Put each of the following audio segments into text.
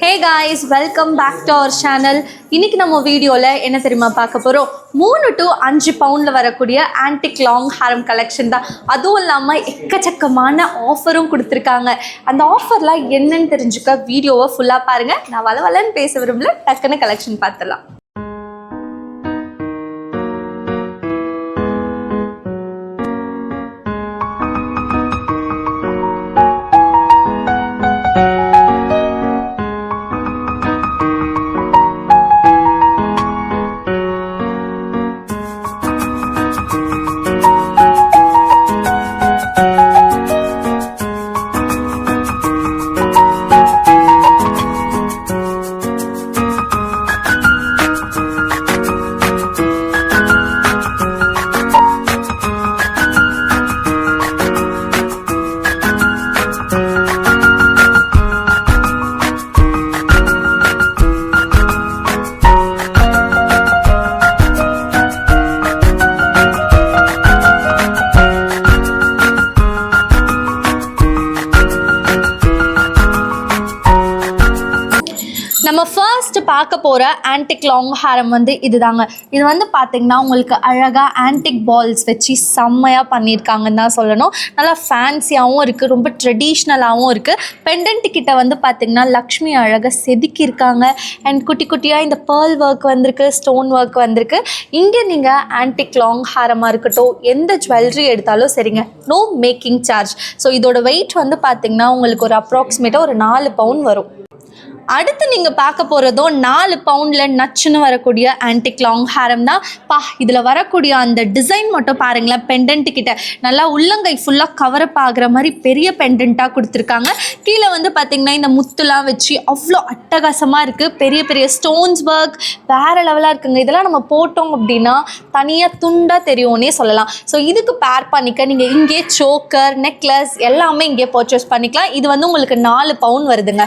Hey guys, welcome back to our channel. இன்னைக்கு நம்ம வீடியோல என்ன தெரியுமா பார்க்க போறோம் 3 to 5 பவுண்ட்ல வரக்கூடிய ஆன்டிக் லாங் ஹாரம் கலெக்ஷன் தான். அதுவும் இல்லாம எக்கச்சக்கமான ஆஃபரும் கொடுத்திருக்காங்க. அந்த ஆஃபர்லாம் என்னன்னு தெரிஞ்சுக்க வீடியோவை ஃபுல்லா பாருங்க. நான் வளவலன்னு பேச விரும்பல, டக்குன்னு கலெக்ஷன் பார்த்துடலாம். நம்ம ஃபர்ஸ்ட் பார்க்க போகிற ஆன்டிக் லாங் ஹாரம் இதுதாங்க. இது பார்த்தீங்கன்னா உங்களுக்கு அழகாக ஆன்டிக் பால்ஸ் வச்சு செம்மையாக பண்ணியிருக்காங்கன்னு தான் சொல்லணும். நல்லா ஃபேன்சியாகவும் இருக்குது, ரொம்ப ட்ரெடிஷ்னலாகவும் இருக்குது. பெண்டன்ட் கிட்ட பார்த்தீங்கன்னா லக்ஷ்மி அழகாக செதுக்கியிருக்காங்க. அண்ட் குட்டி குட்டியாக இந்த பேர்ல் ஒர்க் வந்திருக்கு, ஸ்டோன் ஒர்க் வந்திருக்கு. இங்கே நீங்கள் ஆன்டிக் லாங் ஹாரமாக இருக்கட்டும், எந்த ஜுவல்லரி எடுத்தாலும் சரிங்க, நோ மேக்கிங் சார்ஜ். ஸோ இதோட வெயிட் பார்த்தீங்கன்னா உங்களுக்கு ஒரு அப்ராக்சிமேட்டாக ஒரு 4 பவுண்ட் வரும். அடுத்து நீங்கள் பார்க்க போகிறதோ 4 பவுண்டில் நச்சுன்னு வரக்கூடிய ஆன்டிக் லாங் ஹாரம் தான். இதில் வரக்கூடிய அந்த டிசைன் மட்டும் பாருங்களேன். பெண்டன்ட் கிட்ட நல்லா உள்ளங்கை ஃபுல்லாக கவரப் ஆகிற மாதிரி பெரிய பெண்டன்ட்டாக கொடுத்துருக்காங்க. கீழே பார்த்தீங்கன்னா இந்த முத்துலாம் வச்சு அவ்வளோ அட்டகாசமாக இருக்குது. பெரிய பெரிய ஸ்டோன்ஸ் ஒர்க் வேறு லெவலாக இருக்குங்க. இதெல்லாம் நம்ம போட்டோம் அப்படின்னா தனியாக துண்டாக தெரியும்னே சொல்லலாம். ஸோ இதுக்கு பேர் பண்ணிக்க நீங்கள் இங்கே சோக்கர், நெக்லஸ் எல்லாமே இங்கே பர்ச்சேஸ் பண்ணிக்கலாம். இது உங்களுக்கு 4 பவுண்ட் வருதுங்க.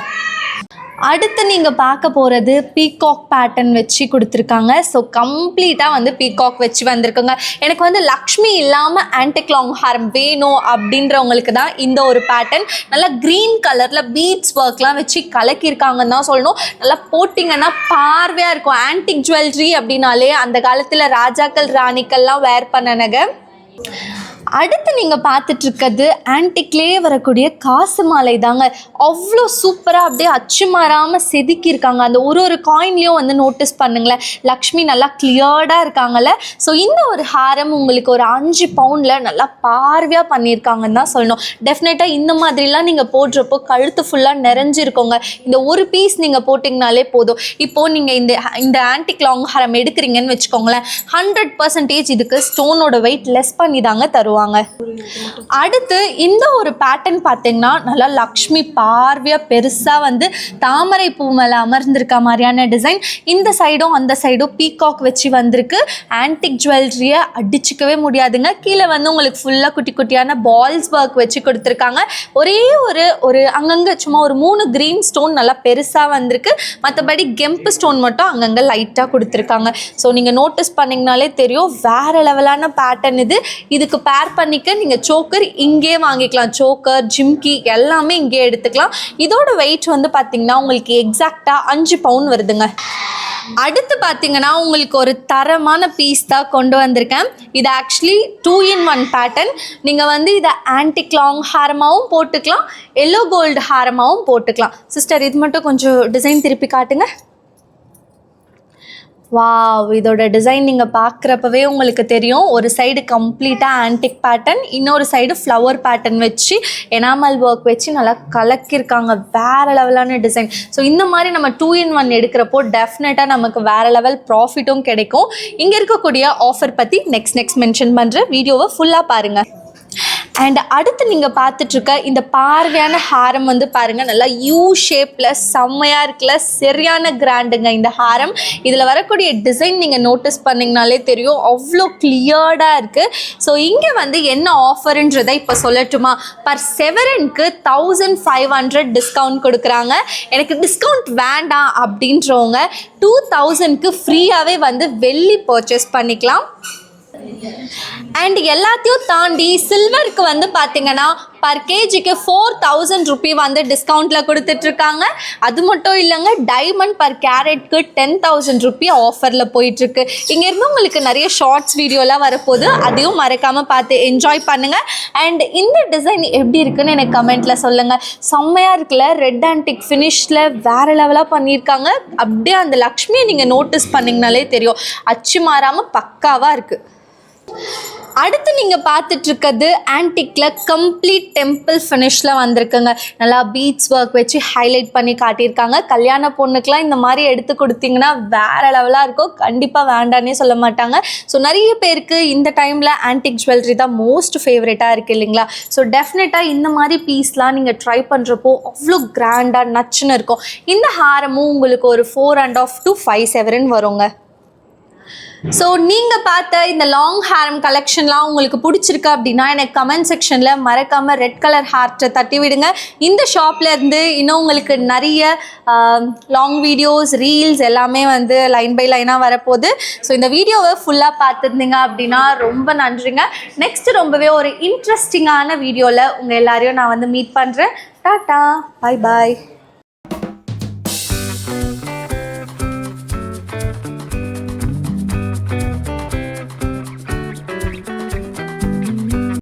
அடுத்து நீங்கள் பார்க்க போகிறது பீகாக் பேட்டர்ன் வச்சு கொடுத்துருக்காங்க. ஸோ கம்ப்ளீட்டாக பீகாக் வச்சு வந்திருக்குங்க. எனக்கு லக்ஷ்மி இல்லாமல் ஆன்டிக் லாங் ஹாரம் வேணும் அப்படின்றவங்களுக்கு தான் இந்த ஒரு பேட்டர்ன். நல்லா க்ரீன் கலரில் பீட்ஸ் ஒர்க்லாம் வச்சு கலக்கியிருக்காங்கன்னு தான் சொல்லணும். நல்லா போட்டிங்கன்னா பார்வையாக இருக்கும். ஆன்டிக் ஜுவல்லரி அப்படின்னாலே அந்த காலத்தில் ராஜாக்கள் ராணிக்கள்லாம் வேர் பண்ண நகை. அடுத்து நீங்கள் பார்த்துட்ருக்கிறது ஆன்டிக்லேயே வரக்கூடிய காசு மாலை தாங்க. அவ்வளோ சூப்பராக அப்படியே அச்சு மாறாமல் செதுக்கியிருக்காங்க. அந்த ஒரு காயின்லேயும் நோட்டீஸ் பண்ணுங்களேன், லக்ஷ்மி நல்லா கிளியர்டாக இருக்காங்கல்ல. ஸோ இந்த ஒரு ஹாரம் உங்களுக்கு ஒரு 5 பவுண்டில் நல்லா பார்வையாக பண்ணியிருக்காங்கன்னு தான் சொல்லணும். டெஃபினட்டாக இந்த மாதிரிலாம் நீங்கள் போடுறப்போ கழுத்து ஃபுல்லாக நிறைஞ்சிருக்கோங்க. இந்த ஒரு பீஸ் நீங்கள் போட்டிங்கனாலே போதும். இப்போது நீங்கள் இந்த ஆன்டிக் லாங் ஹாரம் எடுக்கிறீங்கன்னு வச்சுக்கோங்களேன், 100% இதுக்கு ஸ்டோனோட வெயிட் லெஸ் பண்ணி தாங்க தருவாங்க. அடுத்து இந்த ஒரு பேட்டர்ன் பார்த்தீங்கன்னா நல்லா லக்ஷ்மி பார்வையாக பெருசாக தாமரை பூ மேலே அமர்ந்திருக்க மாதிரியான டிசைன். இந்த சைடும் அந்த சைடும் பீகாக் வச்சு வந்திருக்கு. ஆன்டிக் ஜுவல்லரியை அடிச்சிக்கவே முடியாதுங்க. கீழே உங்களுக்கு ஃபுல்லாக குட்டி குட்டியான பால்ஸ் ஒர்க் வச்சு கொடுத்துருக்காங்க. ஒரே ஒரு அங்கங்கே சும்மா ஒரு 3 க்ரீன் ஸ்டோன் நல்லா பெருசாக வந்திருக்கு. மற்றபடி கெம்பு ஸ்டோன் மட்டும் அங்கங்கே லைட்டாக கொடுத்துருக்காங்க. ஸோ நீங்கள் நோட்டீஸ் பண்ணிங்கனாலே தெரியும், வேறு லெவலான பேட்டர்ன் இது. இதுக்கு பேர் பண்ணிக்க நீங்கள் சோக்கர் இங்கே வாங்கிக்கலாம். சோக்கர், ஜிம்கி எல்லாமே இங்கே எடுத்துக்கலாம். இதோட வெயிட் பார்த்தீங்கன்னா உங்களுக்கு எக்ஸாக்டாக 5 பவுண்ட் வருதுங்க. அடுத்து பார்த்தீங்கன்னா உங்களுக்கு ஒரு தரமான பீஸ் தான் கொண்டு வந்திருக்கேன். இது ஆக்சுவலி 2 in 1 பேட்டர்ன். நீங்கள் இதை ஆன்டிக் லாங் ஹாரமாகவும் போட்டுக்கலாம், எல்லோ கோல்டு ஹாரமாகவும் போட்டுக்கலாம். சிஸ்டர், இது மட்டும் கொஞ்சம் டிசைன் திருப்பி காட்டுங்க. வாவ், இதோட டிசைன் நீங்கள் பார்க்குறப்பவே உங்களுக்கு தெரியும். ஒரு சைடு கம்ப்ளீட்டாக ஆன்டிக் பேட்டர்ன், இன்னொரு சைடு ஃப்ளவர் பேட்டர்ன் வச்சு எனாமல் ஒர்க் வச்சு நல்லா கலக்கியிருக்காங்க. வேறு லெவலான டிசைன். ஸோ இந்த மாதிரி நம்ம 2 in 1 எடுக்கிறப்போ டெஃபினட்டாக நமக்கு வேறு லெவல் ப்ராஃபிட்டும் கிடைக்கும். இங்கே இருக்கக்கூடிய ஆஃபர் பற்றி நெக்ஸ்ட் மென்ஷன் பண்ணுறேன். வீடியோவை ஃபுல்லாக பாருங்கள். அண்ட் அடுத்து நீங்கள் பார்த்துட்ருக்க இந்த பார்வையான ஹாரம் பாருங்கள், நல்லா யூ ஷேப்பில் செம்மையாக இருக்குல்ல, சரியான கிராண்டுங்க இந்த ஹாரம். இதில் வரக்கூடிய டிசைன் நீங்கள் நோட்டீஸ் பண்ணிங்கனாலே தெரியும், அவ்வளோ கிளியர்டாக இருக்குது. ஸோ இங்கே என்ன ஆஃபருன்றதை இப்போ சொல்லட்டுமா? பர் செவரனுக்கு 1500 டிஸ்கவுண்ட் கொடுக்குறாங்க. எனக்கு டிஸ்கவுண்ட் வேண்டாம் அப்படின்றவங்க 2000க்கு ஃப்ரீயாகவே வெள்ளி பர்ச்சேஸ் பண்ணிக்கலாம். அண்ட் எல்லாத்தையும் தாண்டி சில்வருக்கு வந்து பார்த்தீங்கன்னா பர் கேஜிக்கு 4000 ருபி வந்து டிஸ்கவுண்ட்டில் கொடுத்துட்ருக்காங்க. அது மட்டும் இல்லைங்க, டைமண்ட் பர் கேரட்க்கு 10,000 ருபி ஆஃபரில் போயிட்டுருக்கு. இங்கேருந்து உங்களுக்கு நிறைய ஷார்ட்ஸ் வீடியோலாம் வரப்போகுது, அதையும் மறக்காமல் பார்த்து என்ஜாய் பண்ணுங்கள். அண்ட் இந்த டிசைன் எப்படி இருக்குன்னு எனக்கு கமெண்ட்டில் சொல்லுங்கள். செம்மையாக இருக்குல்ல, ரெட் ஆன்டிக் ஃபினிஷில் வேறு லெவலாக பண்ணியிருக்காங்க. அப்படியே அந்த லக்ஷ்மியை நீங்கள் நோட்டீஸ் பண்ணிங்கனாலே தெரியும், அச்சு மாறாமல் பக்காவாக இருக்குது. அடுத்து நீங்கள் பார்த்துட்ருக்கிறது ஆன்டிக்கில் கம்ப்ளீட் டெம்பிள் ஃபினிஷில் வந்திருக்குங்க. நல்லா பீட்ஸ் ஒர்க் வச்சு ஹைலைட் பண்ணி காட்டியிருக்காங்க. கல்யாண பொண்ணுக்கெலாம் இந்த மாதிரி எடுத்து கொடுத்தீங்கன்னா வேறு லெவலாக இருக்கும், கண்டிப்பாக வேண்டான்னே சொல்ல மாட்டாங்க. ஸோ நிறைய பேருக்கு இந்த டைமில் ஆன்டிக் ஜுவல்லரி தான் மோஸ்ட் ஃபேவரட்டாக இருக்குது இல்லைங்களா? ஸோ டெஃபினட்டாக இந்த மாதிரி பீஸ்லாம் நீங்கள் ட்ரை பண்ணுறப்போ அவ்வளோ கிராண்டாக நச்சுன்னு இருக்கும். இந்த ஹாரமும் உங்களுக்கு ஒரு 4.5 to 5 செவரன் வருங்க. ஸோ நீங்கள் பார்த்த இந்த லாங் ஹேரம் கலெக்ஷன்லாம் உங்களுக்கு பிடிச்சிருக்கு அப்படின்னா எனக்கு கமெண்ட் செக்ஷனில் மறக்காமல் ரெட் கலர் ஹார்ட்டை தட்டி விடுங்க. இந்த ஷாப்லேருந்து இன்னும் உங்களுக்கு நிறைய லாங் வீடியோஸ், ரீல்ஸ் எல்லாமே வந்து லைன் பை லைனாக வரப்போகுது. ஸோ இந்த வீடியோவை ஃபுல்லாக பார்த்துருந்தீங்க அப்படின்னா ரொம்ப நன்றிங்க. நெக்ஸ்ட்டு ரொம்பவே ஒரு இன்ட்ரெஸ்டிங்கான வீடியோவில் உங்கள் எல்லாரையும் நான் வந்து மீட் பண்ணுறேன். டாட்டா, பாய் பாய்.